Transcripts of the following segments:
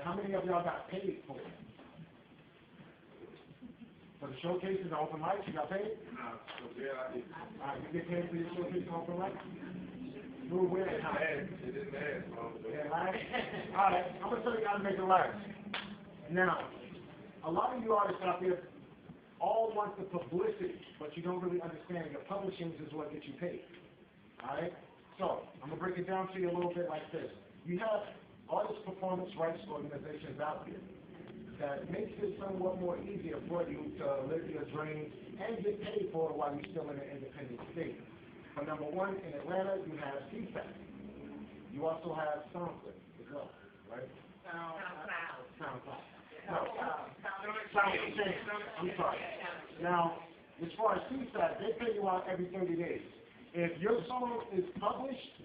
How many of y'all got paid for it? For the showcases, the open mics, you got paid? Alright, you get paid for your showcase and open mics? Move with it. It didn't last. Yeah, right? Alright, I'm gonna tell you how to make it last. Now, a lot of you artists out there all want the publicity, but you don't really understand the publishing is what gets you paid. Alright? So, I'm gonna break it down to you a little bit like this. You have artist performance rights organizations out there that makes it somewhat more easier for you to live your dreams and get paid for it while you're still in an independent state. But number one, in Atlanta, you have CFAC. You also have SoundCloud as well, right? SoundCloud. No, I'm sorry. Now, as far as CFAC, they pay you out every 30 days. If your song is published,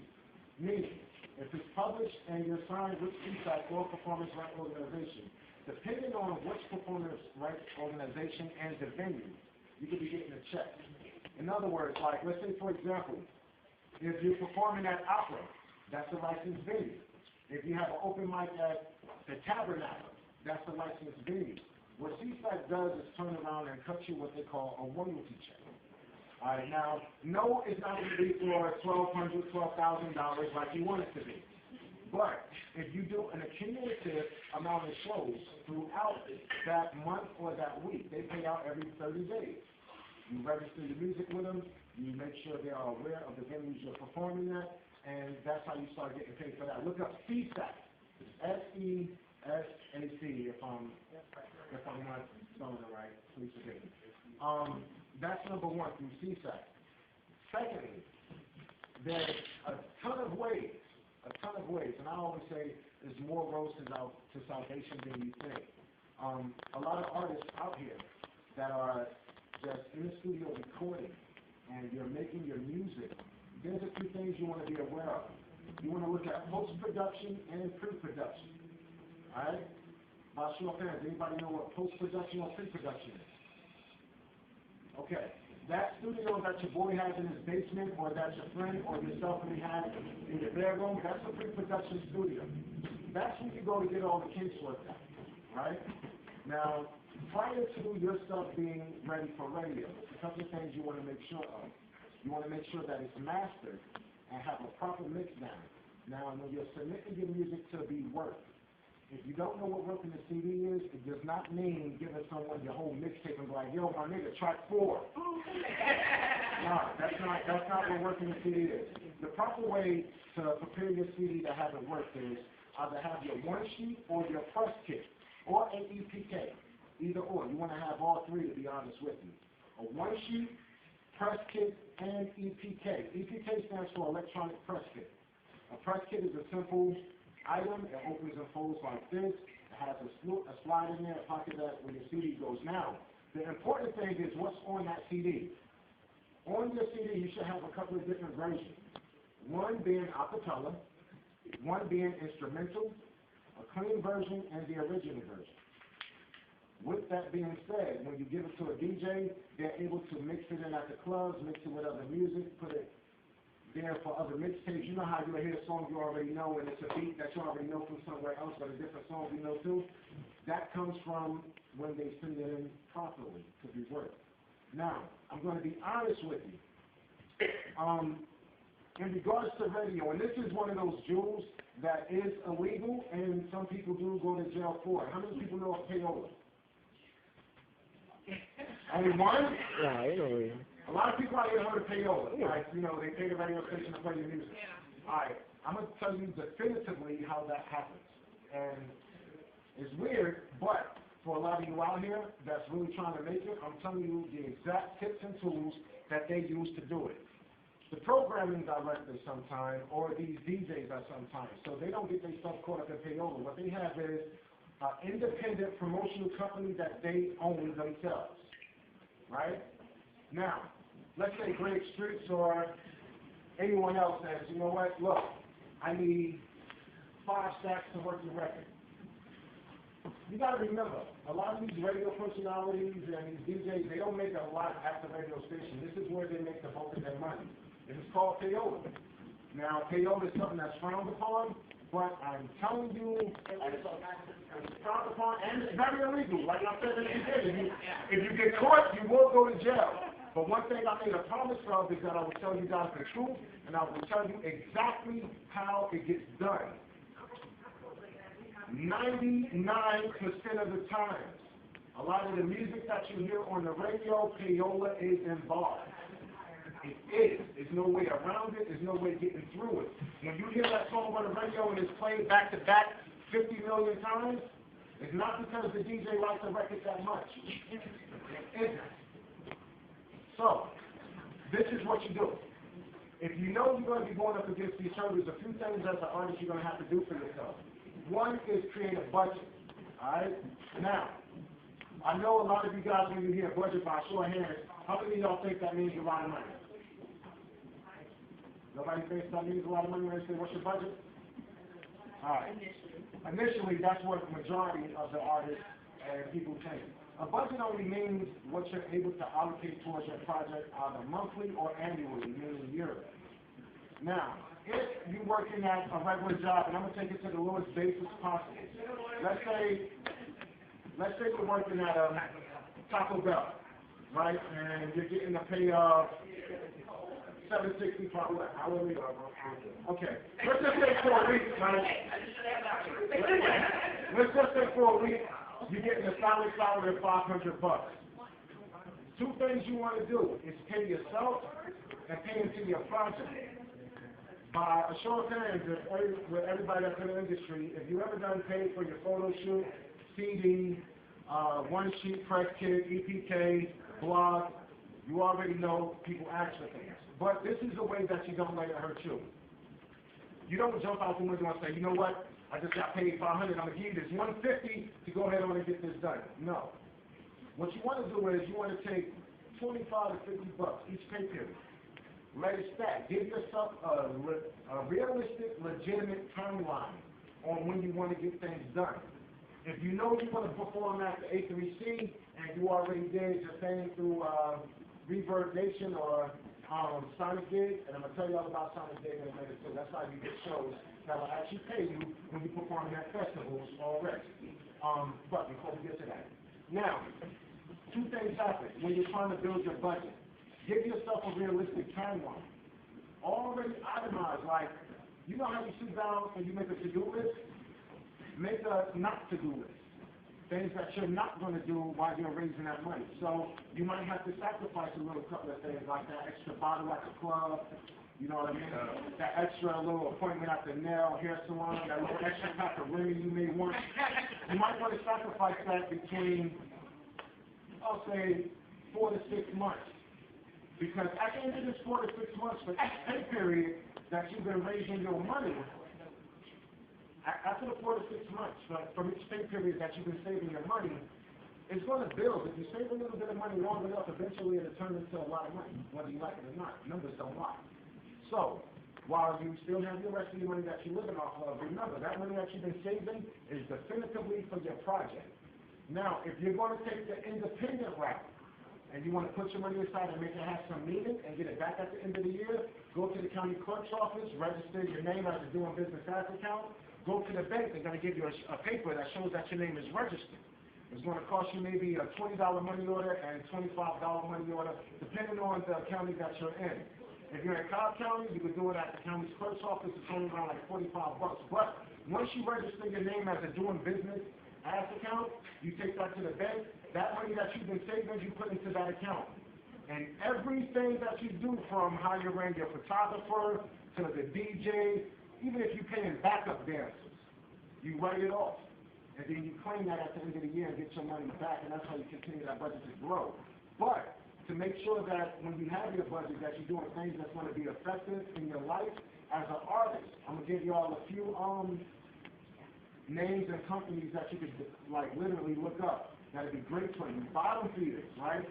meaning if it's published and you're signed with CFAC or Performance Rights Organization, depending on which performance rights organization and the venue, you could be getting a check. In other words, like, let's say, for example, if you're performing at Opera, that's a licensed venue. If you have an open mic at the Tabernacle, that's a licensed venue. What CFAC does is turn around and cut you what they call a royalty check. All right, now, no, it's not going to be for $1,200, $12,000 like you want it to be. But if you do an accumulative amount of shows throughout that month or that week, they pay out every 30 days. You register your music with them, you make sure they are aware of the venues you're performing at, and that's how you start getting paid for that. Look up CSAC, S-E-S-A-C, if I'm not spelling it right, please forgive me. That's number one, through CSAC. Secondly, there's a ton of ways, and I always say there's more roads to salvation than you think. A lot of artists out here that are just in the studio recording, and you're making your music. There's a few things you want to be aware of. You want to look at post-production and pre-production. All right? By show of hands, anybody know what post-production or pre-production is? Okay. That studio that your boy has in his basement, or that your friend or yourself may have in your bedroom, that's a pre-production studio. That's where you go to get all the kinks worked out, right? Now, prior to your stuff being ready for radio, a couple of things you want to make sure of. You want to make sure that it's mastered and have a proper mix down. Now, when you're submitting your music to be worked, if you don't know what working the CD is, it does not mean giving someone your whole mixtape and be like, yo, my nigga, track 4. No, that's not what working the CD is. The proper way to prepare your CD to have it work is either have your one sheet or your press kit, or an EPK. Either or. You want to have all three, to be honest with you. A one sheet, press kit, and EPK. EPK stands for electronic press kit. A press kit is a simple item. It opens and folds like this. It has a slide in there, a pocket that when your CD goes. Now, the important thing is what's on that CD. On your CD, you should have a couple of different versions. One being a cappella, one being instrumental, a clean version, and the original version. With that being said, when you give it to a DJ, they're able to mix it in at the clubs, mix it with other music, put it there for other mixtapes. You know how you hear a song you already know, and it's a beat that you already know from somewhere else, but a different song you know too? That comes from when they send it in properly to be worked. Now, I'm going to be honest with you. In regards to radio, and this is one of those jewels that is illegal, and some people do go to jail for it. How many people know of payola? Only one? Yeah, I know. A lot of people out here heard of payola. Like, you know, they pay the radio station to play your music. All right, I'm going to tell you definitively how that happens. And it's weird, but for a lot of you out here that's really trying to make it, I'm telling you the exact tips and tools that they use to do it. The programming directors sometimes, or these DJs are sometimes, so they don't get their stuff caught up in payola. What they have is an independent promotional company that they own themselves, right? Now, let's say Greg Streets or anyone else says, you know what, look, I need 5 stacks to work the record. You got to remember, a lot of these radio personalities and these DJs, they don't make a lot at the radio station. This is where they make the bulk of their money. It is called payola. Now, payola is something that's frowned upon, But I'm telling you, it's frowned upon, and it's very illegal. Like I said in the beginning, if you get caught, you will go to jail. But one thing I made a promise of is that I will tell you guys the truth, and I will tell you exactly how it gets done. 99% of the time, a lot of the music that you hear on the radio, payola is involved. It is. There's no way around it. There's no way getting through it. When you hear that song on the radio and it's played back to back 50 million times, it's not because the DJ likes the record that much. It isn't. So, this is what you do. If you know you're going to be going up against these hurdles, a few things as an artist you're going to have to do for yourself. One is create a budget. Alright? Now, I know a lot of you guys, when you hear budget by show of hands, how many of y'all think that means a lot of money? Nobody thinks that means a lot of money when they say, what's your budget? Alright. Initially, that's what the majority of the artists and people think. A budget only means what you're able to allocate towards your project either monthly or annually, meaning yearly. Now, if you're working at a regular job, and I'm going to take it to the lowest basis possible. Let's say you're working at a Taco Bell, right? And you're getting a pay of $7.60 per hour. Okay. Let's just say for a week, right? Let's just say for a week, you're getting a salary of $500. Two things you want to do is pay yourself and pay into your project. By a show of hands, with everybody that's in the industry, if you ever done paid for your photo shoot, CD, one sheet press kit, EPK, blog, you already know people ask for things. But this is a way that you don't let it hurt you. You don't jump out the window and say, you know what, I just got paid $500, I'm going to give you this $150 to go ahead on and get this done. No. What you want to do is you want to take $25 to $50 each pay period. Let it stack. Give yourself a realistic, legitimate timeline on when you want to get things done. If you know you want to perform at the A3C and you already did your thing through Reverb Nation or Sonic Gig, and I'm going to tell you all about Sonic Gig in a minute too. That's how you get shows that will actually pay you when you perform at festivals already. But before we get to that. Now, two things happen when you're trying to build your budget. Give yourself a realistic timeline. Already itemized, like, you know how you sit down and you make a to-do list? Make a not to-do list. Things that you're not going to do while you're raising that money. So you might have to sacrifice a little couple of things, like that extra bottle at the club, you know what I mean? That extra little appointment at the nail hair salon, that little extra pack of Remy you may want. You might want to sacrifice that between, I'll say, 4 to 6 months. Because at the end of this 4 to 6 months, for each pay period that you've been raising your money, after the 4 to 6 months, from each pay period that you've been saving your money, it's going to build. If you save a little bit of money long enough, eventually it'll turn into a lot of money, whether you like it or not. Numbers don't lie. So, while you still have the rest of your money that you're living off of, remember, that money that you've been saving is definitively for your project. Now, if you're going to take the independent route, and you want to put your money aside and make it have some meaning and get it back at the end of the year, go to the county clerk's office, register your name as a doing business as account, go to the bank, they're going to give you a paper that shows that your name is registered. It's going to cost you maybe a $20 money order and $25 money order, depending on the county that you're in. If you're in Cobb County, you can do it at the county clerk's office. It's only around like $45. But once you register your name as a doing business as account, you take that to the bank. That money that you've been saving, you put into that account. And everything that you do, from how you ran your photographer to the DJ, even if you're paying backup dancers, you write it off. And then you claim that at the end of the year and get your money back, and that's how you continue that budget to grow. But to make sure that when you have your budget, that you're doing things that's going to be effective in your life as an artist, I'm going to give you all a few names and companies that you could like literally look up. That'd be great for you. Bottom feeders, right?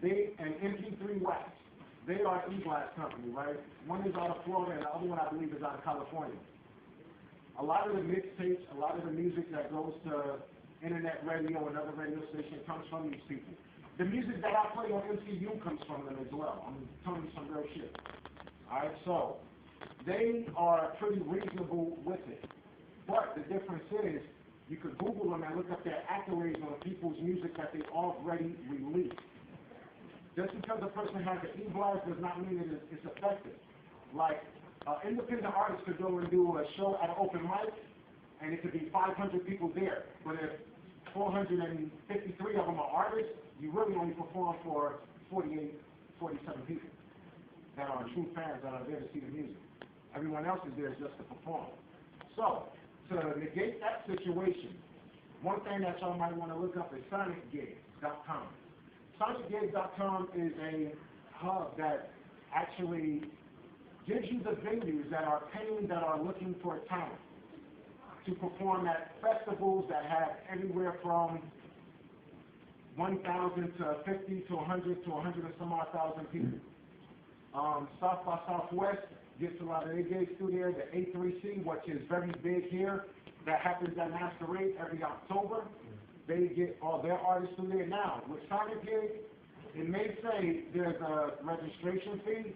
They and MP3 Wax. They are an e-glass company, right? One is out of Florida and the other one I believe is out of California. A lot of the mixtapes, a lot of the music that goes to internet radio and other radio stations comes from these people. The music that I play on MCU comes from them as well. I'm telling you some real shit. Alright, so they are pretty reasonable with it. But the difference is, you could Google them and look up their accolades on people's music that they already released. Just because a person has an e-blast does not mean that it's effective. Like, independent artists could go and do a show at an open mic, and it could be 500 people there. But if 453 of them are artists, you really only perform for 47 people that are true fans that are there to see the music. Everyone else is there just to perform. So, to negate that situation, one thing that y'all might want to look up is sonicgigs.com. Sonicgigs.com is a hub that actually gives you the venues that are paying, that are looking for talent to perform at festivals that have anywhere from 1,000 to 50 to 100 to 100 and some odd thousand people. South by Southwest gets a lot of their gigs through there. The A3C, which is very big here, that happens at Masquerade every October. They get all their artists through there. Now, with Sonic Gig, it may say there's a registration fee,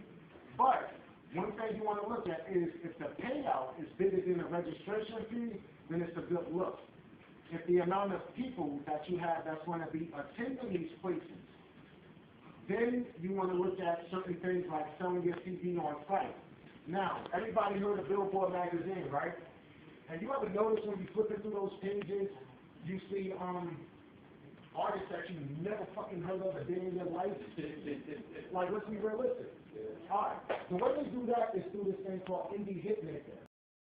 but one thing you want to look at is if the payout is bigger than the registration fee, then it's a good look. If the amount of people that you have that's going to be attending these places, then you want to look at certain things like selling your CD on site. Now, everybody heard of Billboard magazine, right? And you ever notice when you flipping through those pages, you see artists that you never fucking heard of a day in your life? Like, let's be realistic. All right. The way they do that is through this thing called Indie Hitmaker.